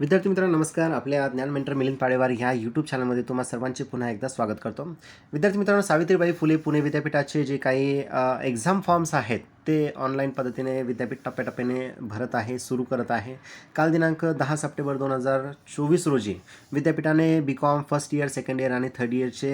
विद्यार्थी मित्रांनो नमस्कार. आपल्या ज्ञान मेंटर मिलिंद पाडेवार ह्या यूट्यूब चॅनलमध्ये तुम्हा सर्वांचे पुन्हा एकदा स्वागत करतो. विद्यार्थी मित्रांनो, सावित्रीबाई फुले पुणे विद्यापीठाचे जे काही एक्झाम फॉर्म्स आहेत ते ऑनलाईन पद्धतीने विद्यापीठ टप्प्याटप्प्याने भरत आहे, सुरू करत आहे. काल दिनांक 10 सप्टेंबर 2024 रोजी विद्यापीठाने BCom first year, second year आणि थर्ड इयरचे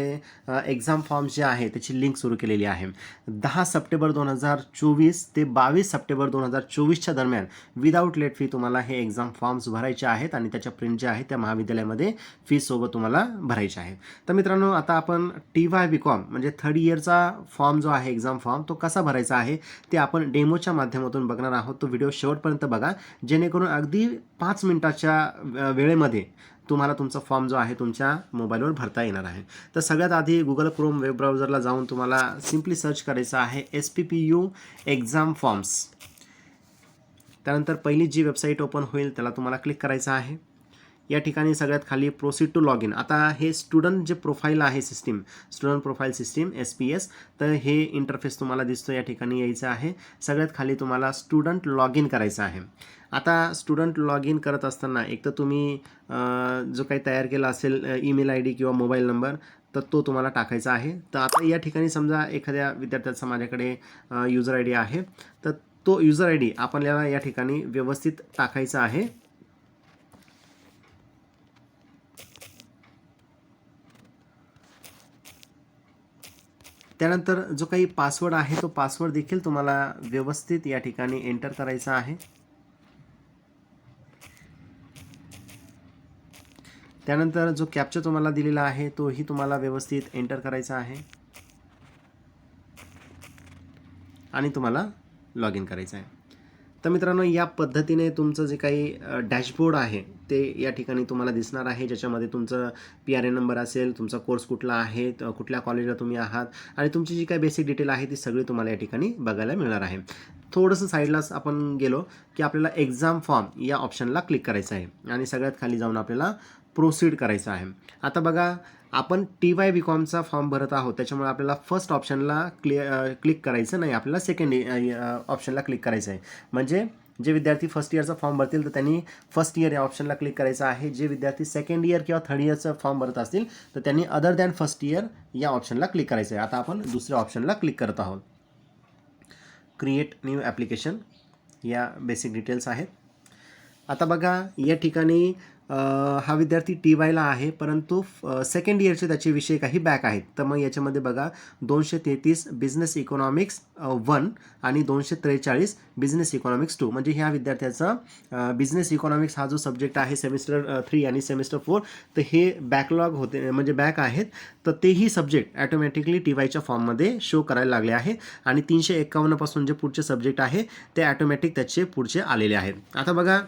एक्झाम फॉर्म्स जे आहे त्याची लिंक सुरू केलेली आहे. 10 सप्टेंबर 2024 ते 22 सप्टेंबर 2024च्या दरम्यान विदाऊट लेट फी तुम्हाला हे एक्झाम फॉर्म्स भरायचे आहेत आणि त्याच्या प्रिंट ज्या आहेत त्या महाविद्यालयामध्ये फीसोबत तुम्हाला भरायचे आहे. तर मित्रांनो, आता आपण TY BCom म्हणजे थर्ड इयरचा फॉर्म जो आहे एक्झाम फॉर्म तो कसा भरायचा आहे ते आपण डेमोच्या माध्यमातून बघणार आहोत. तो व्हिडिओ शेवटपर्यंत बघा, जेणेकरून अगदी 5 मिनिटाच्या वेळेमध्ये तुम्हाला तुमचा फॉर्म जो आहे तुमच्या मोबाईलवर भरता येणार आहे. तर सगळ्यात आधी गुगल क्रोम वेब ब्राउझरला जाऊन तुम्हाला सिम्पली सर्च करायचं आहे SPPU एक्झाम फॉर्म्स. त्यानंतर पहिली जी वेबसाईट ओपन होईल त्याला तुम्हाला क्लिक करायचं आहे. या ठिकाणी सगळ्यात खाली प्रोसीड टू लॉग इन. आता हे स्टुडंट जे प्रोफाईल आहे system, student profile system SPS, तर हे इंटरफेस तुम्हाला दिसतो. या ठिकाणी यायचं आहे. सगळ्यात खाली तुम्हाला स्टुडंट लॉग इन करायचं आहे. आता स्टुडंट लॉग इन करत असताना एक तर तुम्ही जो काही तयार केला असेल ईमेल ID किंवा मोबाईल नंबर तर तो तुम्हाला टाकायचा आहे. तर आता या ठिकाणी समजा एखाद्या विद्यार्थ्याचा माझ्याकडे यूजर ID आहे, तर तो यूजर ID आपल्याला या ठिकाणी व्यवस्थित टाकायचा आहे. त्यानंतर जो काही पासवर्ड आहे तो पासवर्ड देखील तुम्हाला व्यवस्थित या ठिकाणी एंटर करायचा आहे. त्यानंतर जो कॅप्चा तुम्हाला दिलेला आहे तोही तुम्हाला व्यवस्थित एंटर करायचा आहे आणि तुम्हाला लॉग इन करायचं आहे. तर मित्रांनो, या पद्धतीने तुमचं जे काही डॅशबोर्ड आहे ते या ठिकाणी तुम्हाला दिसणार आहे, ज्याच्यामध्ये तुमचं PRN नंबर असेल, तुमचा कोर्स कुठला आहे, कुठल्या कॉलेजला तुम्ही आहात आणि तुमची जी काही बेसिक डिटेल आहे ती सगळी तुम्हाला या ठिकाणी बघायला मिळणार आहे. थोडंसं साईडलाच आपण गेलो की आपल्याला एक्झाम फॉर्म या ऑप्शनला क्लिक करायचं आहे आणि सगळ्यात खाली जाऊन आपल्याला प्रोसीड करायचं आहे. आता बघा, आपण TY BComचा फॉर्म भरत आहोत, त्याच्यामुळे आपल्याला फर्स्ट ऑप्शनला क्लिक करायचं नाही, आपल्याला सेकंड ऑप्शनला क्लिक करायचं आहे. म्हणजे जे विद्यार्थी फर्स्ट इयरचा फॉर्म भरतील तर त्यांनी फर्स्ट इयर या ऑप्शनला क्लिक करायचं आहे. जे विद्यार्थी सेकंड इयर किंवा थर्ड इयरचा फॉर्म भरत असतील तर त्यांनी अदर दॅन फर्स्ट इयर या ऑप्शनला क्लिक करायचं आहे. आता आपण दुसऱ्या ऑप्शनला क्लिक करत आहोत. क्रिएट न्यू ॲप्लिकेशन या बेसिक डिटेल्स आहेत. आता बघा, या ठिकाणी हा विद्यार्थी TYला आहे, परंतु सेकंड इयरचे त्याचे विषय काही बॅक आहेत. तर मग याच्यामध्ये बघा 233 बिझनेस इकॉनॉमिक्स 1 आणि 243 बिझनेस इकॉनॉमिक्स 2. म्हणजे ह्या विद्यार्थ्याचा बिझनेस इकॉनॉमिक्स हा जो सब्जेक्ट आहे सेमिस्टर 3 आणि सेमिस्टर 4, तर हे बॅकलॉग होते म्हणजे बॅक आहेत. तर तेही सब्जेक्ट ॲटोमॅटिकली TYच्या फॉर्ममध्ये शो करायला लागले आहे आणि 351 पासून जे पुढचे सब्जेक्ट आहे ते ॲटोमॅटिक त्याचे पुढचे आलेले आहेत. आता बघा,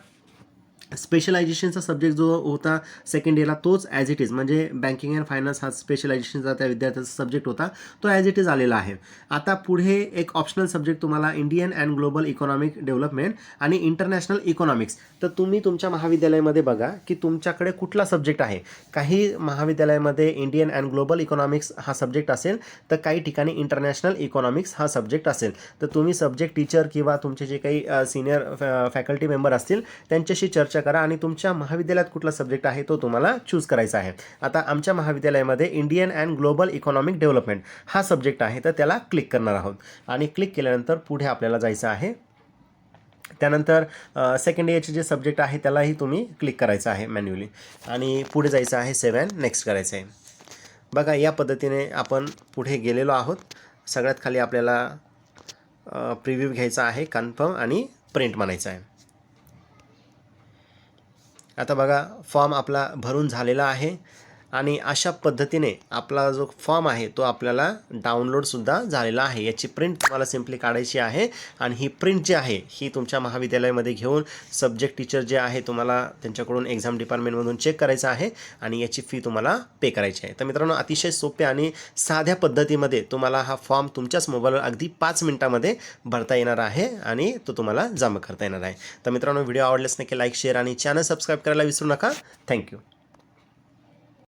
स्पेशलायझेशनचा सब्जेक्ट जो होता सेकंड इयरला तोच ॲज इट इज, म्हणजे बँकिंग अँड फायनान्स हा स्पेशलायझेशनचा त्या विद्यार्थ्याचा सब्जेक्ट होता, तो ॲज इट इज आलेला आहे. आता पुढे एक ऑप्शनल सब्जेक्ट तुम्हाला Indian and global economic development आणि इंटरनॅशनल इकॉनॉमिक्स. तर तुम्ही तुमच्या महाविद्यालयामध्ये बघा की तुमच्याकडे कुठला सब्जेक्ट आहे. काही महाविद्यालयामध्ये इंडियन अँड ग्लोबल इकॉनॉमिक्स हा सब्जेक्ट असेल, तर काही ठिकाणी इंटरनॅशनल इकॉनॉमिक्स हा सब्जेक्ट असेल. तर तुम्ही सब्जेक्ट टीचर किंवा तुमचे जे काही सिनियर फॅकल्टी मेंबर असतील त्यांच्याशी चर्चा करा आणि तुमच्या महाविद्यालयात कुठला सब्जेक्ट आहे तो तुम्हाला चूज करायचा आहे. आता आमच्या महाविद्यालयामध्ये Indian and global economic development हा सब्जेक्ट आहे, तर त्याला क्लिक करणार आहोत आणि क्लिक केल्यानंतर पुढे आपल्याला जायचं आहे. त्यानंतर सेकंड इयरचे जे सब्जेक्ट आहे त्यालाही तुम्ही क्लिक करायचं आहे मॅन्युअली आणि पुढे जायचं आहे, सेव्ह अँड नेक्स्ट करायचं आहे. बघा, या पद्धतीने आपण पुढे गेलेलो आहोत. सगळ्यात खाली आपल्याला प्रिव्ह्यू घ्यायचा आहे, कन्फर्म आणि प्रिंट म्हणायचं आहे. आता बघा, फॉर्म आपला भरून झालेला आहे आणि अशा पद्धतीने आपला जो फॉर्म आहे तो आपल्याला डाउनलोडसुद्धा झालेला आहे. याची प्रिंट तुम्हाला सिम्पली काढायची आहे आणि ही प्रिंट जी आहे ही तुमच्या महाविद्यालयामध्ये घेऊन सब्जेक्ट टीचर जे आहे तुम्हाला त्यांच्याकडून एक्झाम डिपार्टमेंटमधून चेक करायचं आहे आणि याची फी तुम्हाला पे करायची आहे. तर मित्रांनो, अतिशय सोप्या आणि साध्या पद्धतीमध्ये तुम्हाला हा फॉर्म तुमच्याच मोबाईलवर अगदी 5 मिनिटामध्ये भरता येणार आहे आणि तो तुम्हाला जमा करता येणार आहे. तर मित्रांनो, व्हिडिओ आवडल्यास नक्की लाईक, शेअर आणि चॅनल सबस्क्राईब करायला विसरू नका. थँक्यू.